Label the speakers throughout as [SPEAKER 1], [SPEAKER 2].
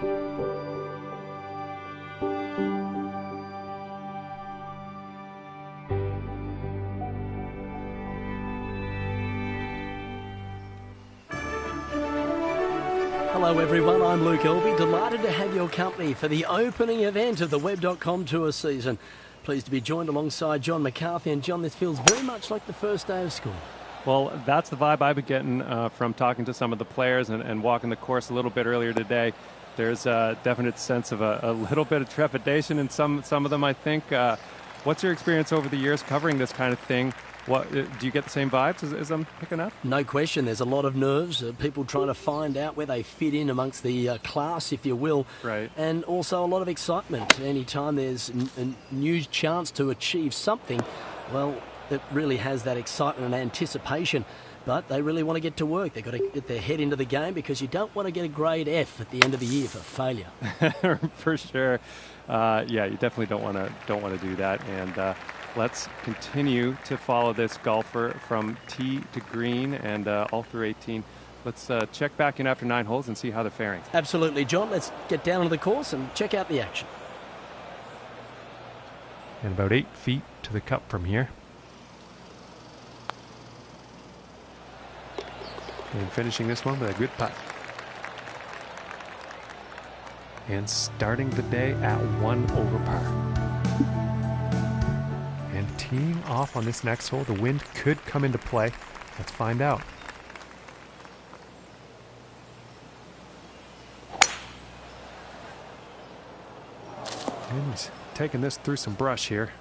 [SPEAKER 1] Hello everyone, I'm Luke Elvey, delighted to have your company for the opening event of the Web.com Tour season. Pleased to be joined alongside John McCarthy. And John, this feels very much like the first day of school.
[SPEAKER 2] Well, that's the vibe I've been getting from talking to some of the players and walking the course a little bit earlier today. There's a definite sense of a little bit of trepidation in some of them, I think. What's your experience over the years covering this kind of thing? What do you get the same vibes as I'm picking up?
[SPEAKER 1] No question. There's a lot of nerves, people trying to find out where they fit in amongst the class, if you will.
[SPEAKER 2] Right.
[SPEAKER 1] And also a lot of excitement. Anytime there's a new chance to achieve something, well, it really has that excitement and anticipation. But they really want to get to work. They've got to get their head into the game because you don't want to get a grade F at the end of the year for failure.
[SPEAKER 2] For sure. Yeah, you definitely don't want to do that. And let's continue to follow this golfer from tee to green and all through 18. Let's check back in after 9 holes and see how they're faring.
[SPEAKER 1] Absolutely, John. Let's get down to the course and check out the action.
[SPEAKER 2] And about 8 feet to the cup from here. And finishing this one with a good putt. And starting the day at 1 over par. And teeing off on this next hole, the wind could come into play. Let's find out. And he's taking this through some brush here.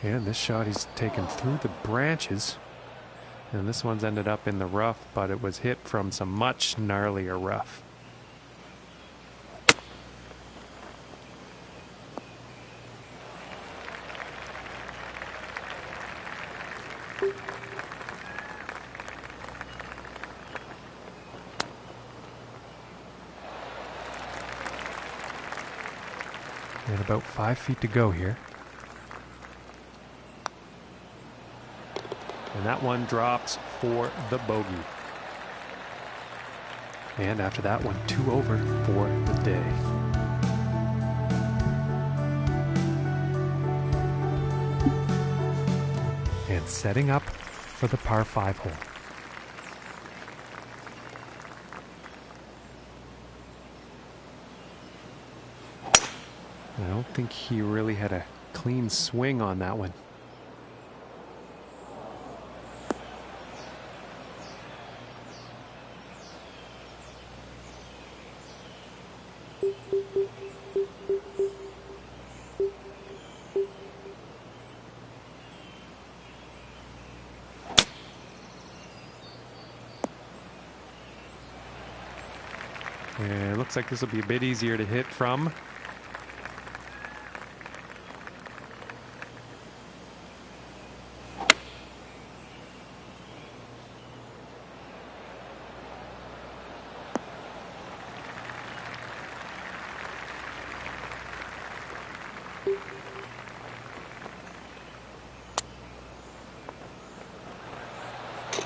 [SPEAKER 2] And this shot he's taken through the branches. And this one's ended up in the rough, but it was hit from some much gnarlier rough. And about 5 feet to go here. And that one drops for the bogey. And after that one, 2 over for the day. And setting up for the par 5 hole. I don't think he really had a clean swing on that one. And it looks like this will be a bit easier to hit from.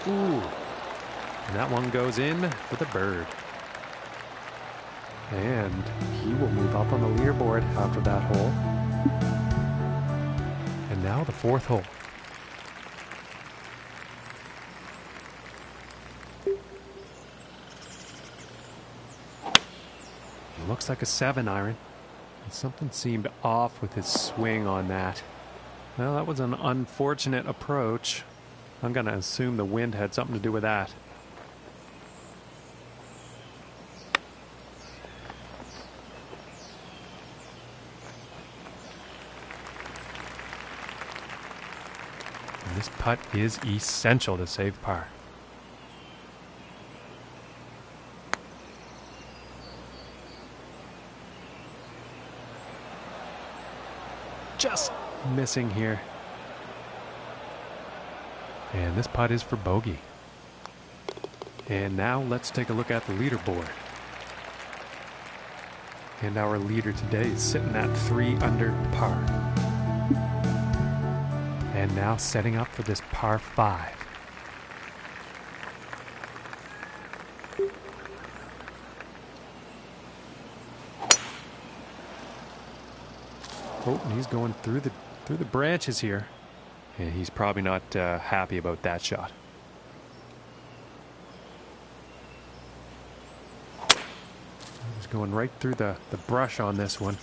[SPEAKER 2] Ooh. And that one goes in for the bird. And he will move up on the leaderboard after that hole. And now the 4th hole. It looks like a 7-iron. And something seemed off with his swing on that. Well, that was an unfortunate approach. I'm going to assume the wind had something to do with that. And this putt is essential to save par. Just missing here. And this putt is for bogey. And now let's take a look at the leaderboard. And our leader today is sitting at 3 under par. And now setting up for this par 5. Oh, and he's going through the branches here. And he's probably not happy about that shot. He's going right through the brush on this one.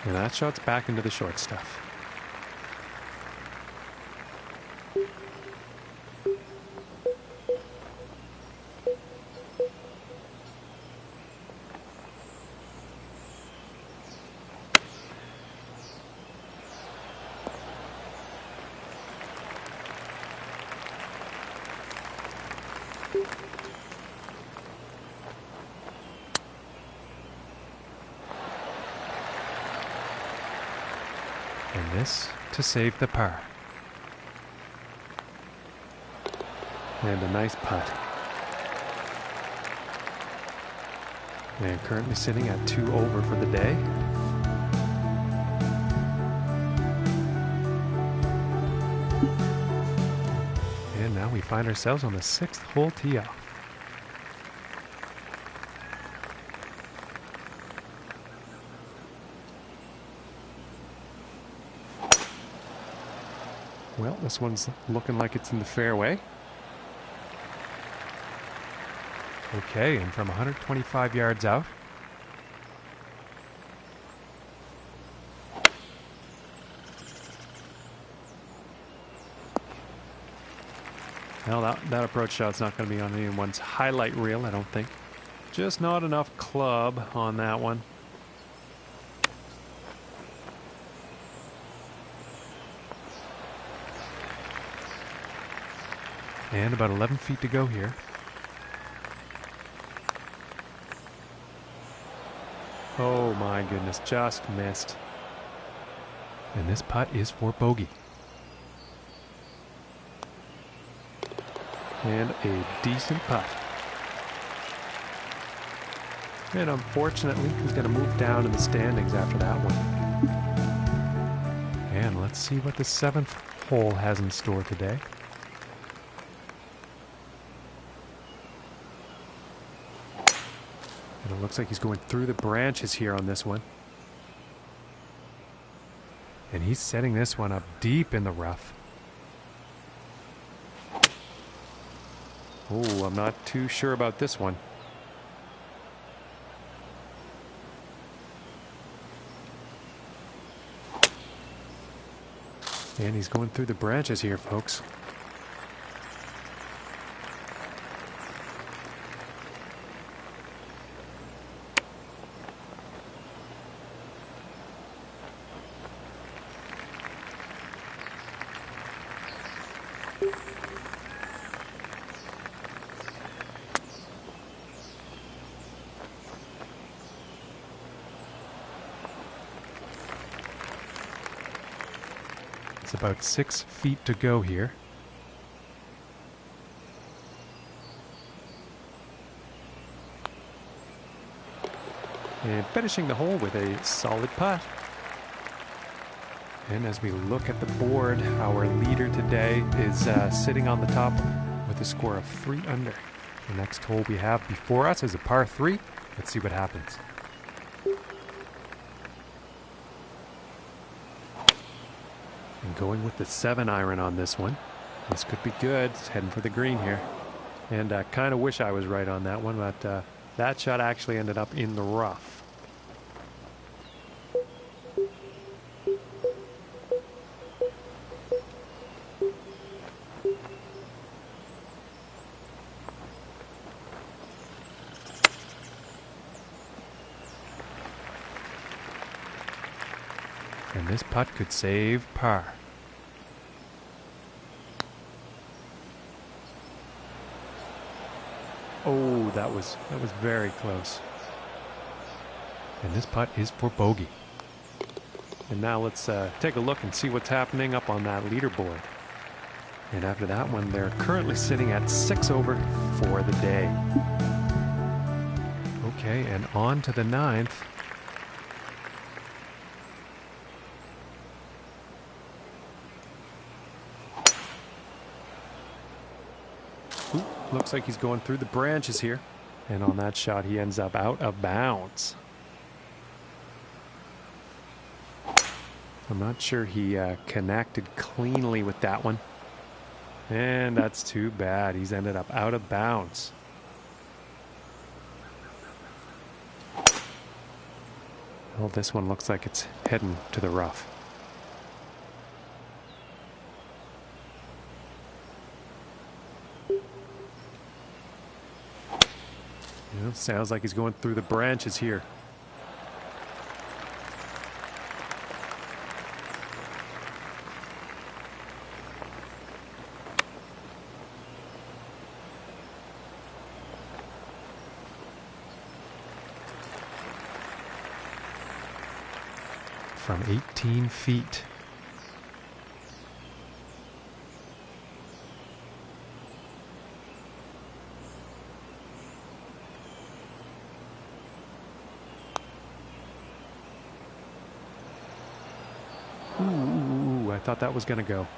[SPEAKER 2] And that shot's back into the short stuff. And this to save the par. And a nice putt. And currently sitting at 2 over for the day. And now we find ourselves on the 6th hole tee off. Well, this one's looking like it's in the fairway. Okay, and from 125 yards out. Well, that approach shot's not going to be on anyone's highlight reel, I don't think. Just not enough club on that one. And about 11 feet to go here. Oh my goodness, just missed. And this putt is for bogey. And a decent putt. And unfortunately, he's going to move down in the standings after that one. And let's see what the 7th hole has in store today. And it looks like he's going through the branches here on this one. And he's setting this one up deep in the rough. Oh, I'm not too sure about this one. And he's going through the branches here, folks. It's about 6 feet to go here. And finishing the hole with a solid putt. And as we look at the board, our leader today is sitting on the top with a score of 3 under. The next hole we have before us is a par 3. Let's see what happens. And going with the 7 iron on this one. This could be good. It's heading for the green here. And I kind of wish I was right on that one, but that shot actually ended up in the rough. And this putt could save par. Oh, that was very close. And this putt is for bogey. And now let's take a look and see what's happening up on that leaderboard. And after that one, they're currently sitting at 6 over for the day. Okay, and on to the 9th. Ooh, looks like he's going through the branches here. And on that shot, he ends up out of bounds. I'm not sure he connected cleanly with that one. And that's too bad. He's ended up out of bounds. Well, this one looks like it's heading to the rough. You know, sounds like he's going through the branches here. From 18 feet. Ooh, I thought that was going to go.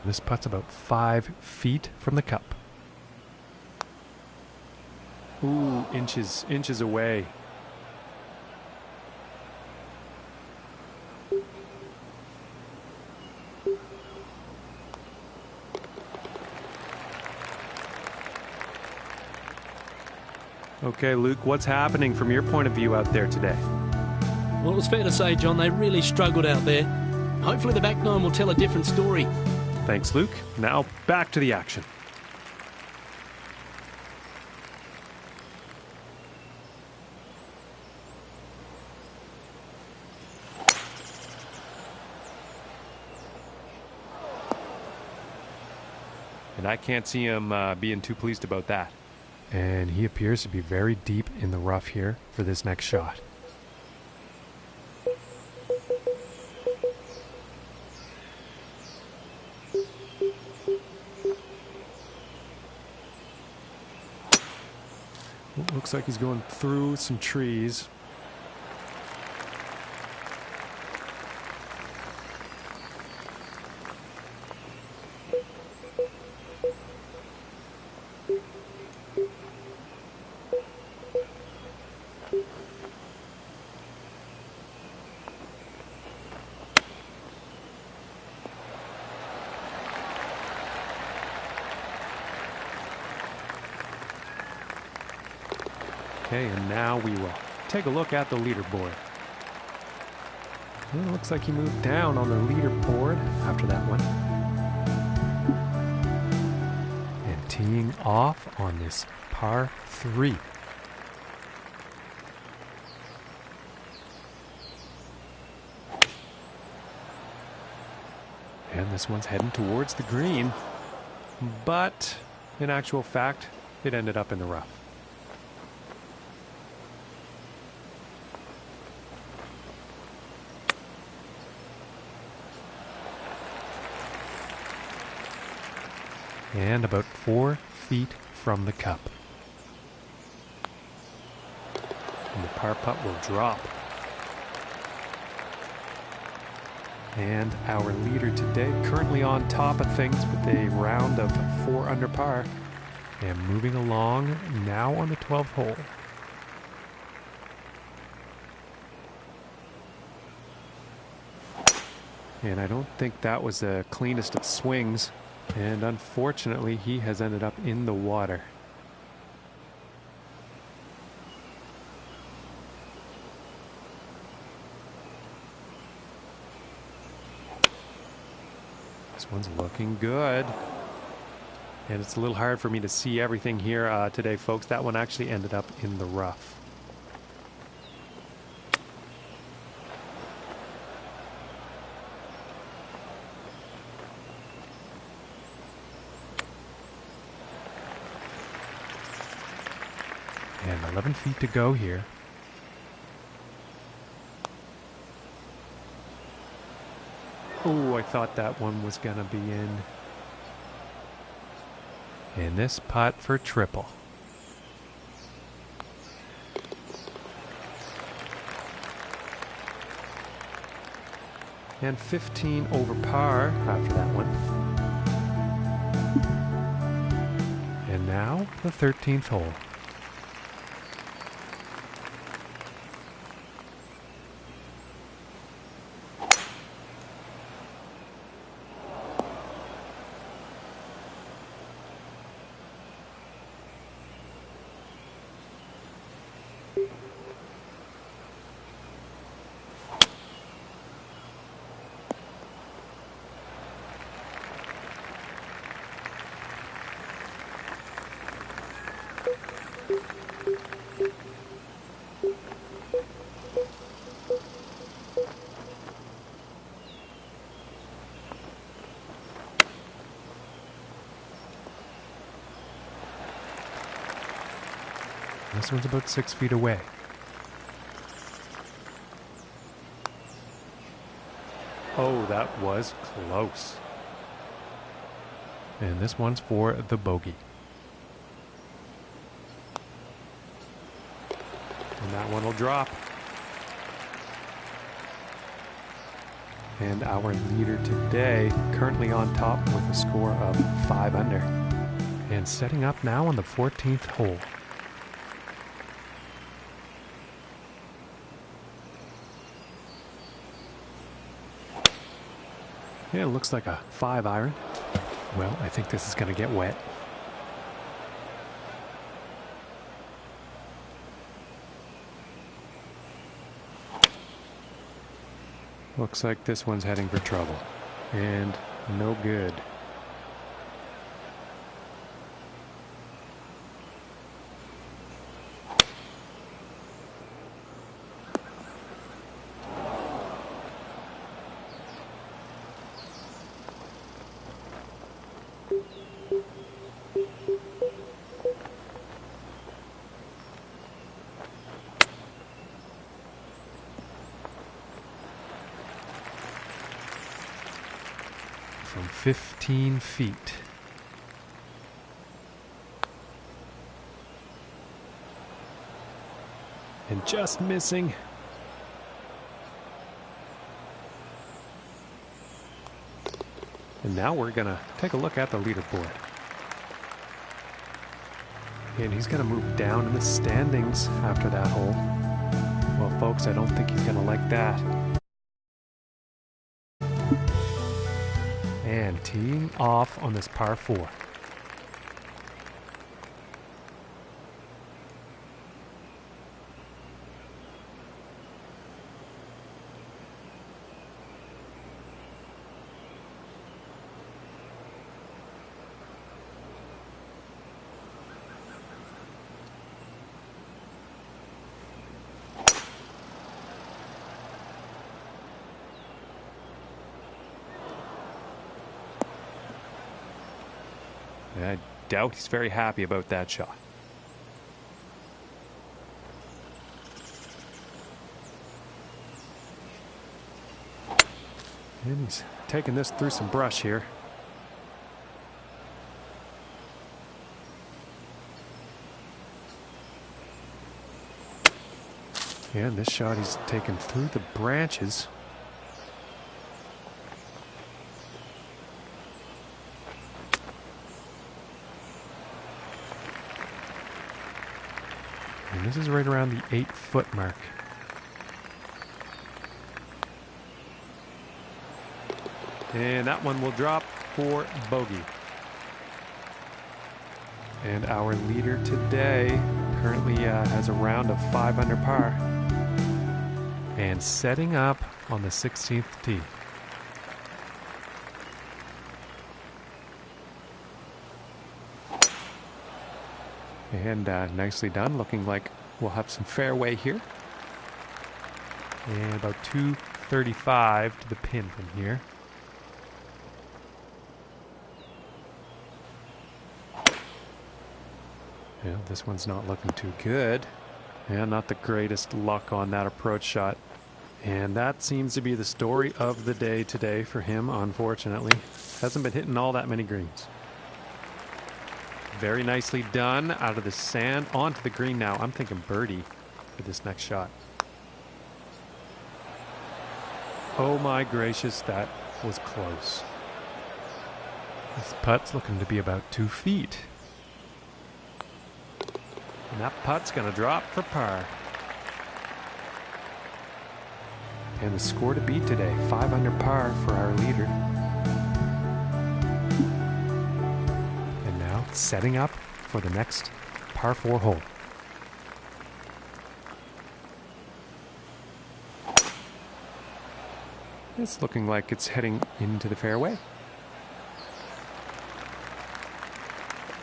[SPEAKER 2] This putt's about 5 feet from the cup. Ooh, inches away. Okay, Luke, what's happening from your point of view out there today?
[SPEAKER 1] Well, it's fair to say, John, they really struggled out there. Hopefully the back nine will tell a different story.
[SPEAKER 2] Thanks, Luke. Now back to the action. And I can't see him being too pleased about that. And he appears to be very deep in the rough here for this next shot. It looks like he's going through some trees. Okay, and now we will take a look at the leaderboard. Well, it looks like he moved down on the leaderboard after that one. And teeing off on this par 3. And this one's heading towards the green. But in actual fact, it ended up in the rough. And about 4 feet from the cup. And the par putt will drop. And our leader today currently on top of things with a round of 4 under par. And moving along now on the 12th hole. And I don't think that was the cleanest of swings. And unfortunately, he has ended up in the water. This one's looking good. And it's a little hard for me to see everything here today, folks. That one actually ended up in the rough. And 11 feet to go here. Oh, I thought that one was going to be in. And this putt for triple. And 15 over par after that one. And now the 13th hole. This one's about 6 feet away. Oh, that was close. And this one's for the bogey. And that one will drop. And our leader today currently on top with a score of 5 under. And setting up now on the 14th hole. Yeah, it looks like a 5 iron. Well, I think this is going to get wet. Looks like this one's heading for trouble. And no good. From 15 feet. And just missing. And now we're going to take a look at the leaderboard. And he's going to move down in the standings after that hole. Well, folks, I don't think he's going to like that. And teeing off on this par 4. I doubt he's very happy about that shot. And he's taking this through some brush here. And this shot he's taken through the branches. And this is right around the 8-foot mark. And that one will drop for bogey. And our leader today currently has a round of 5 under par. And setting up on the 16th tee. And nicely done. Looking like we'll have some fairway here. And about 235 to the pin from here. Yeah, this one's not looking too good. And not the greatest luck on that approach shot. And that seems to be the story of the day today for him, unfortunately. Hasn't been hitting all that many greens. Very nicely done out of the sand onto the green now. I'm thinking birdie for this next shot. Oh my gracious, that was close. This putt's looking to be about 2 feet. And that putt's going to drop for par. And the score to beat today, 5 under par for our leader. And now setting up for the next par 4 hole. It's looking like it's heading into the fairway.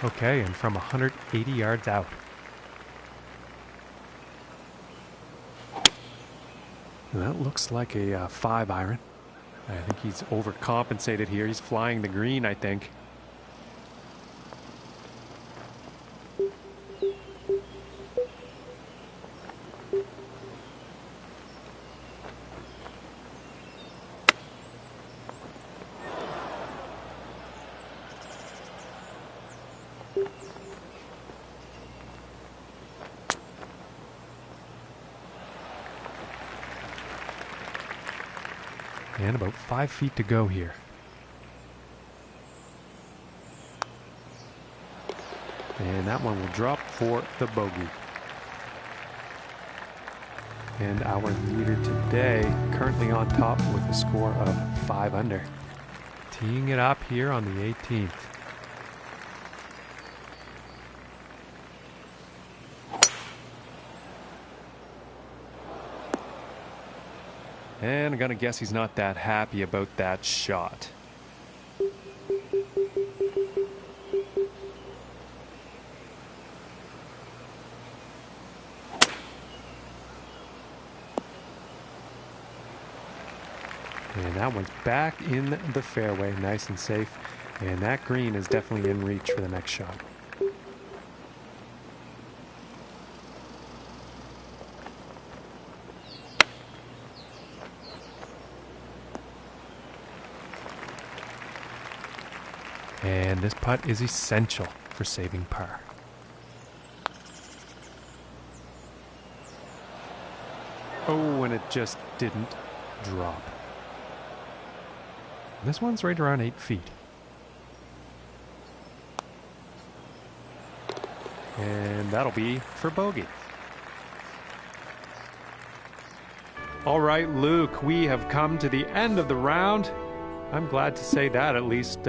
[SPEAKER 2] Okay, and from 180 yards out. And that looks like a 5 iron. I think he's overcompensated here. He's flying the green, I think. And about 5 feet to go here. And that one will drop for the bogey. And our leader today currently on top with a score of 5 under. Teeing it up here on the 18th. And I'm going to guess he's not that happy about that shot. And that one's back in the fairway, nice and safe. And that green is definitely in reach for the next shot. And this putt is essential for saving par. Oh, and it just didn't drop. This one's right around 8 feet. And that'll be for bogey. All right, Luke, we have come to the end of the round. I'm glad to say that, at least.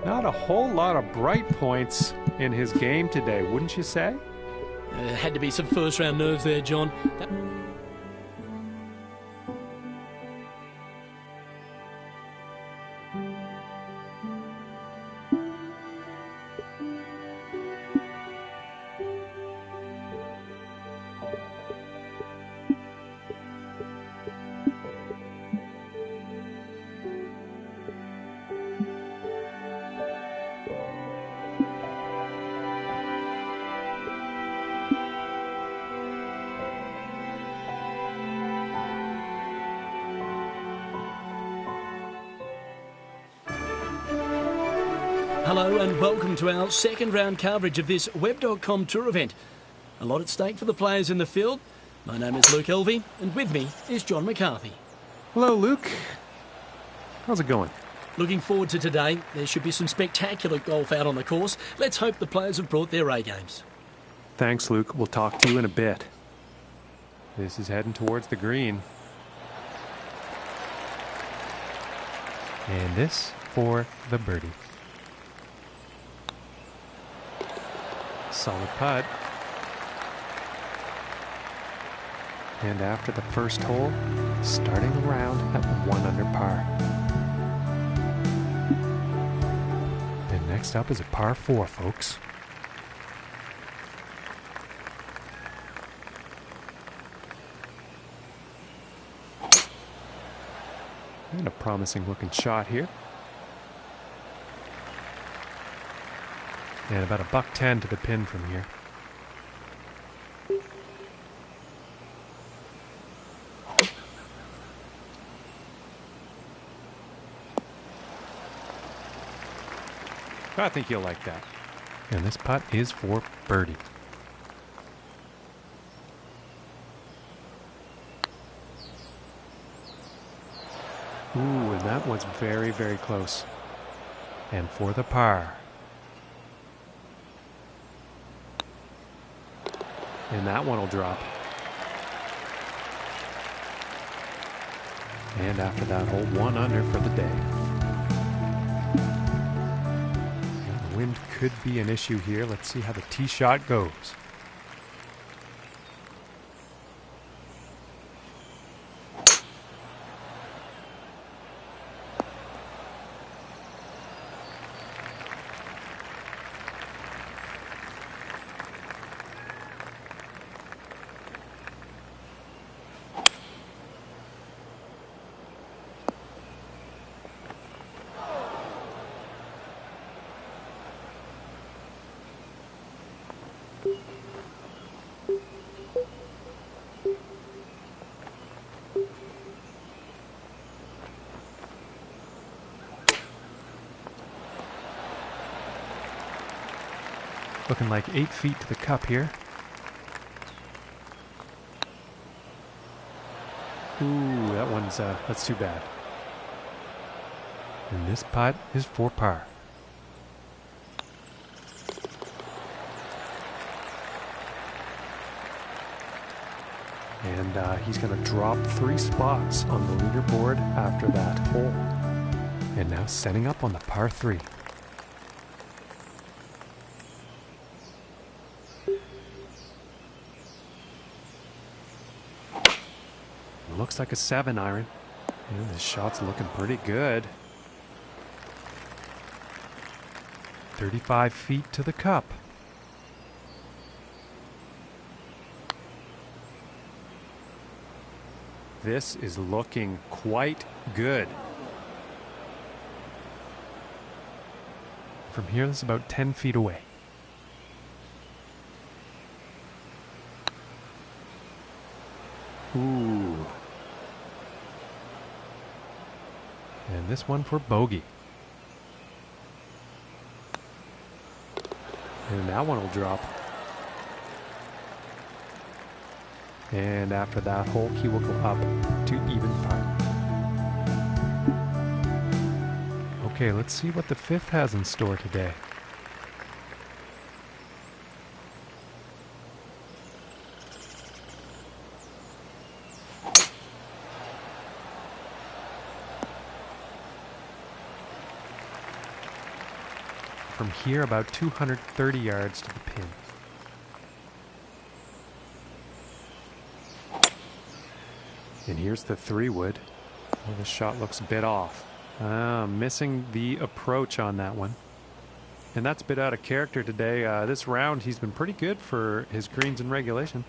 [SPEAKER 2] Not a whole lot of bright points in his game today, wouldn't you say?
[SPEAKER 1] Had to be some first round nerves there, John. Hello and welcome to our second round coverage of this Web.com tour event. A lot at stake for the players in the field. My name is Luke Elvey and with me is John McCarthy.
[SPEAKER 2] Hello, Luke. How's it going?
[SPEAKER 1] Looking forward to today. There should be some spectacular golf out on the course. Let's hope the players have brought their A-games.
[SPEAKER 2] Thanks, Luke. We'll talk to you in a bit. This is heading towards the green. And this for the birdie. Solid putt. And after the first hole, starting the round at 1 under par. And next up is a par 4, folks. And a promising looking shot here. And about $110 to the pin from here. I think you'll like that. And this putt is for birdie. Ooh, and that one's very, very close. And for the par. And that one will drop. And after that hole, 1 under for the day. The wind could be an issue here. Let's see how the tee shot goes. Looking like 8 feet to the cup here. Ooh, that one's, that's too bad. And this putt is for par. And he's going to drop 3 spots on the leaderboard after that hole. And now setting up on the par 3. Looks like a 7 iron. And this shot's looking pretty good. 35 feet to the cup. This is looking quite good. From here, this is about 10 feet away. Ooh. And this one for bogey. And that one will drop. And after that hole, he will go up to even par. Okay, let's see what the 5th has in store today. From here, about 230 yards to the pin. And here's the 3-wood. Well, the shot looks a bit off. Missing the approach on that one. And that's a bit out of character today. This round, he's been pretty good for his greens in regulation.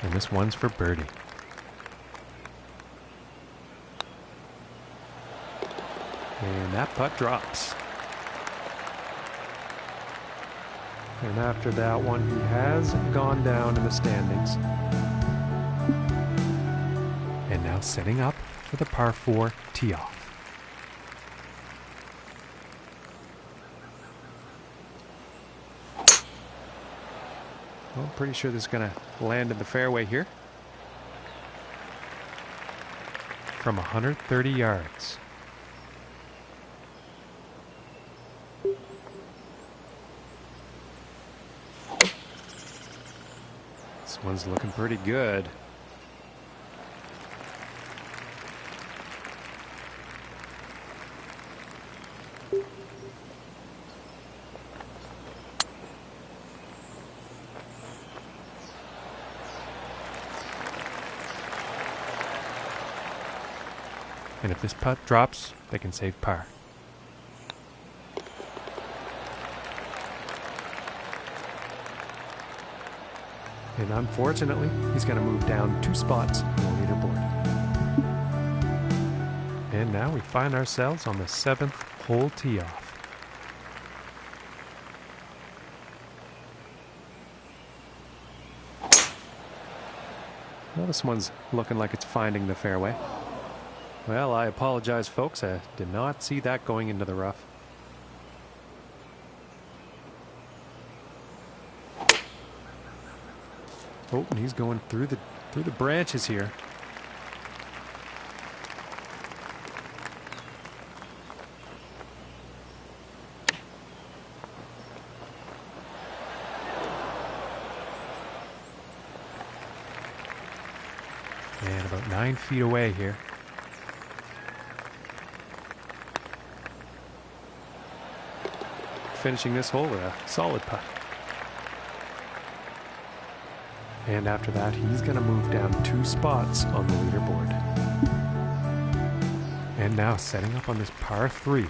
[SPEAKER 2] And this one's for birdie. And that putt drops. And after that one, he has gone down in the standings. And now setting up for the par 4 tee off. Well, I'm pretty sure this is going to land in the fairway here. From 130 yards. This one's looking pretty good. And if this putt drops, they can save par. And unfortunately, he's going to move down 2 spots on the leaderboard. And now we find ourselves on the 7th hole tee off. Well, this one's looking like it's finding the fairway. Well, I apologize, folks. I did not see that going into the rough. Oh, and he's going through the branches here. And about 9 feet away here. Finishing this hole with a solid putt. And after that, he's going to move down 2 spots on the leaderboard. And now setting up on this par 3.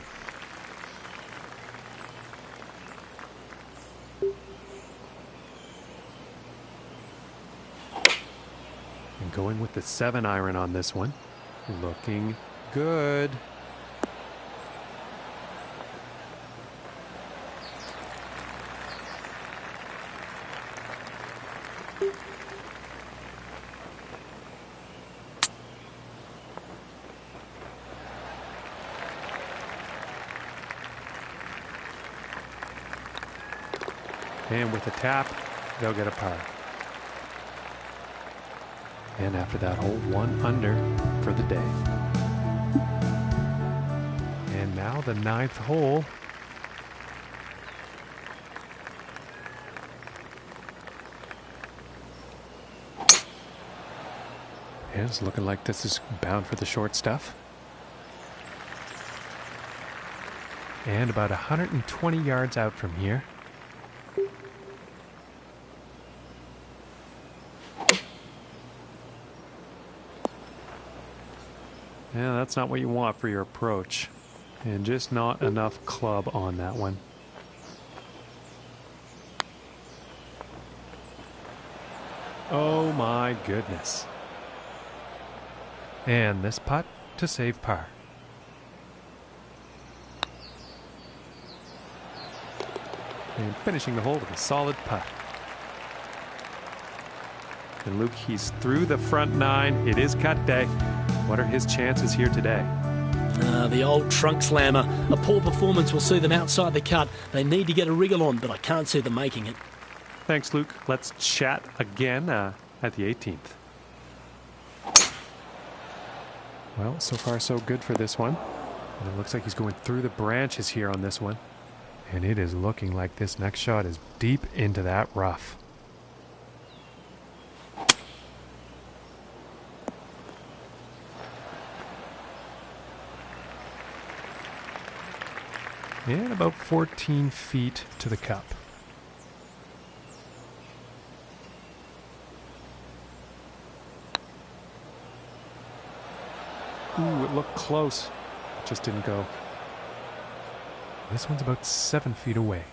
[SPEAKER 2] And going with the 7-iron on this one. Looking good. And with a tap, they'll get a par. And after that hole, 1 under for the day. And now the 9th hole. And it's looking like this is bound for the short stuff. And about 120 yards out from here. Yeah, that's not what you want for your approach. And just not enough club on that one. Oh my goodness. And this putt to save par. And finishing the hole with a solid putt. And Luke, he's through the front 9. It is cut day. What are his chances here today?
[SPEAKER 1] The old trunk slammer. A poor performance will see them outside the cut. They need to get a wriggle on, but I can't see them making it.
[SPEAKER 2] Thanks, Luke. Let's chat again at the 18th. Well, so far so good for this one. And it looks like he's going through the branches here on this one. And it is looking like this next shot is deep into that rough. And about 14 feet to the cup. Ooh, it looked close. It just didn't go. This one's about 7 feet away.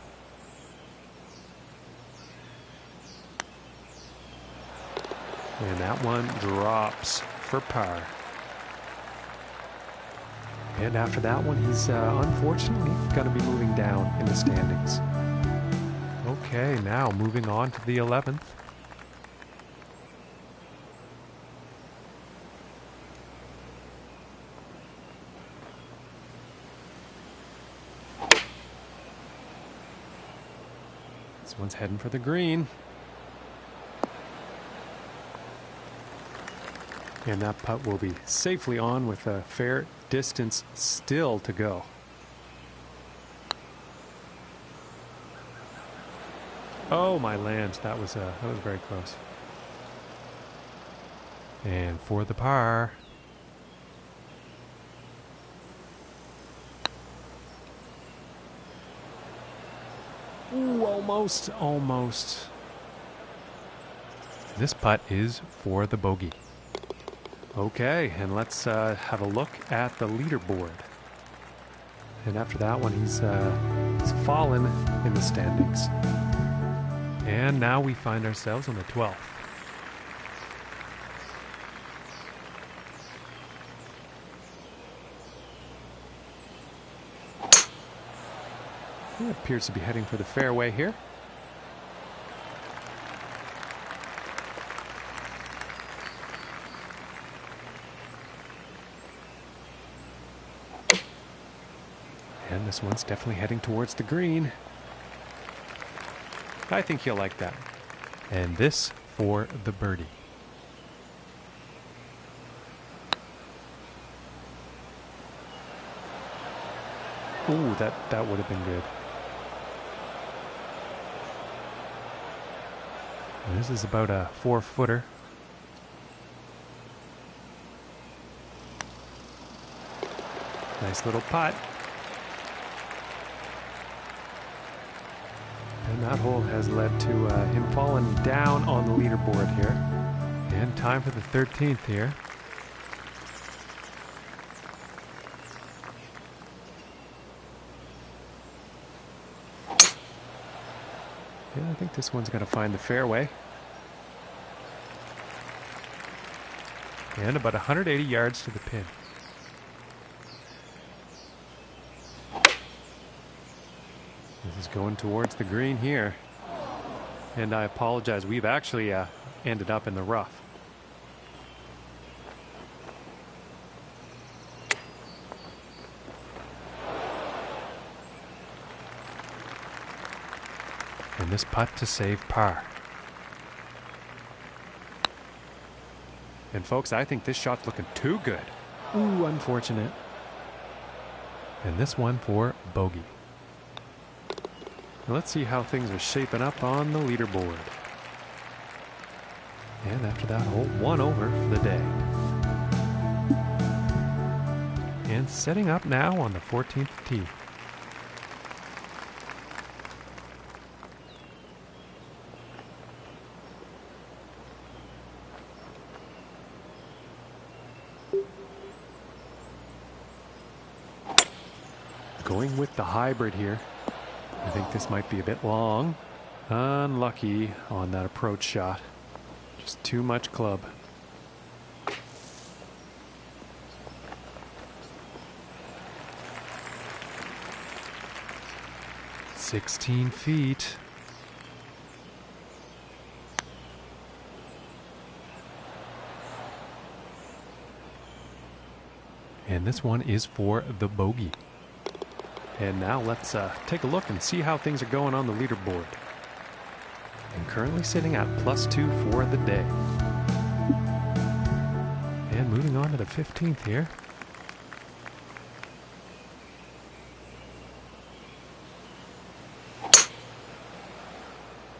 [SPEAKER 2] And that one drops for par. And after that one, he's unfortunately going to be moving down in the standings. Okay, now moving on to the 11th. This one's heading for the green. And that putt will be safely on with a fair distance still to go. Oh my land, that was very close. And for the par. Ooh, almost. This putt is for the bogey. Okay, and let's have a look at the leaderboard. And after that one, he's fallen in the standings. And now we find ourselves on the 12th. He appears to be heading for the fairway here. And this one's definitely heading towards the green. I think he'll like that. And this for the birdie. Ooh, that would have been good. And this is about a 4-footer. Nice little putt. And that hole has led to him falling down on the leaderboard here. And time for the 13th here. Yeah, I think this one's going to find the fairway. And about 180 yards to the pin. This is going towards the green here. And I apologize, we've actually ended up in the rough. And this putt to save par. And folks, I think this shot's looking too good. Ooh, unfortunate. And this one for bogey. Now let's see how things are shaping up on the leaderboard. And after that hole, 1 over for the day. And setting up now on the 14th tee. Going with the hybrid here. I think this might be a bit long. Unlucky on that approach shot. Just too much club. 16 feet. And this one is for the bogey. And now let's take a look and see how things are going on the leaderboard. And currently sitting at +2 for the day. And moving on to the 15th here.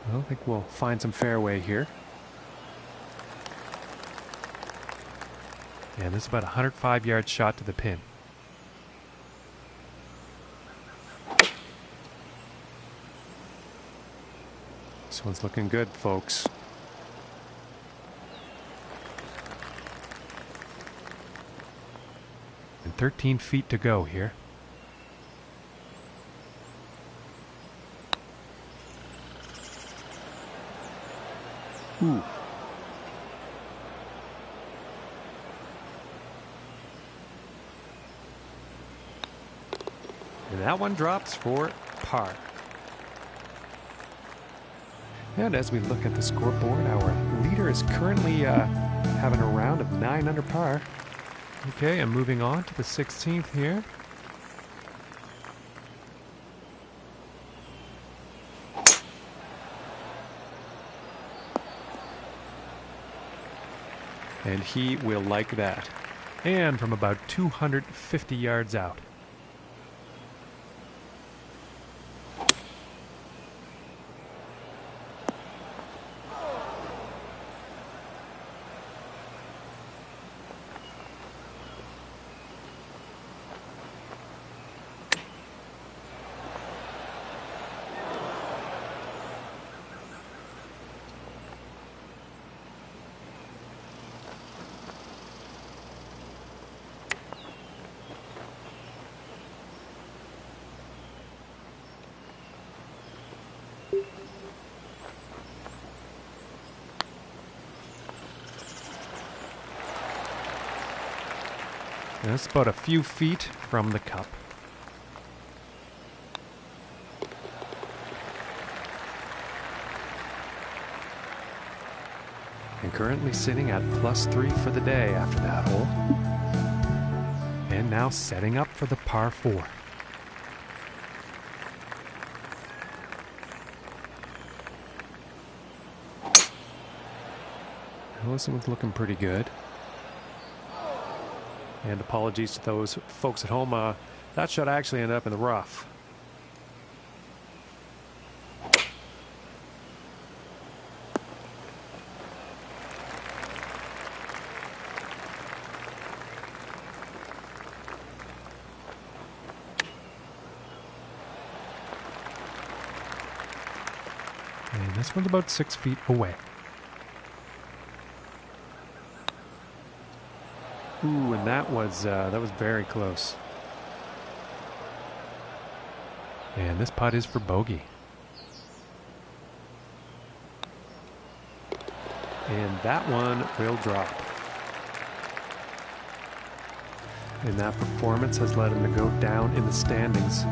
[SPEAKER 2] Well, I think we'll find some fairway here. And this is about a 105-yard shot to the pin. This one's looking good, folks. And 13 feet to go here. Ooh. And that one drops for par. And as we look at the scoreboard, our leader is currently having a round of 9 under par. Okay, and moving on to the 16th here. And he will like that. And from about 250 yards out. That's about a few feet from the cup. And currently sitting at +3 for the day after that hole. And now setting up for the par 4. Well, this one's looking pretty good. And apologies to those folks at home. That shot actually ended up in the rough. And this one's about 6 feet away. Ooh, and that was very close. And this putt is for bogey. And that one will drop. And that performance has led him to go down in the standings.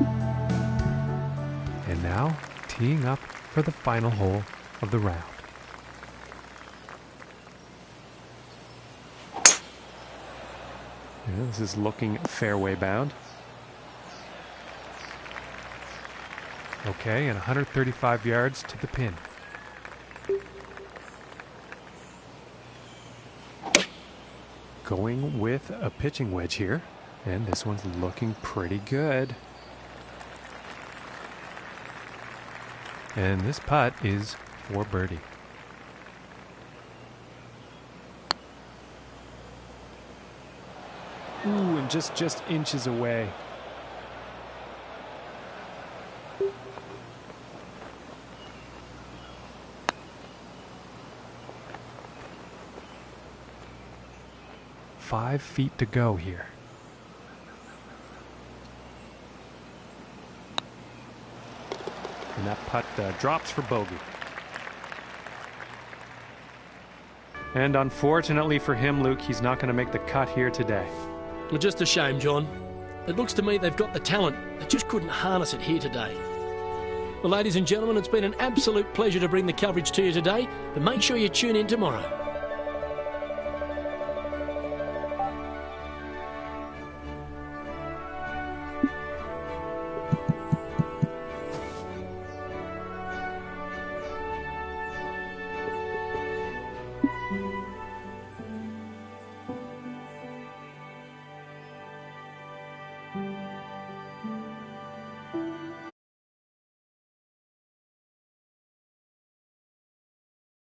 [SPEAKER 2] And now teeing up for the final hole of the round. Yeah, this is looking fairway bound. Okay, and 135 yards to the pin. Going with a pitching wedge here, and this one's looking pretty good. And this putt is for birdie. Ooh, and just inches away. Five feet to go here. And that putt drops for bogey. And unfortunately for him, Luke, he's not going to make the cut here today.
[SPEAKER 1] Well, just a shame, John. It looks to me they've got the talent. They just couldn't harness it here today. Well, ladies and gentlemen, it's been an absolute pleasure to bring the coverage to you today, but make sure you tune in tomorrow.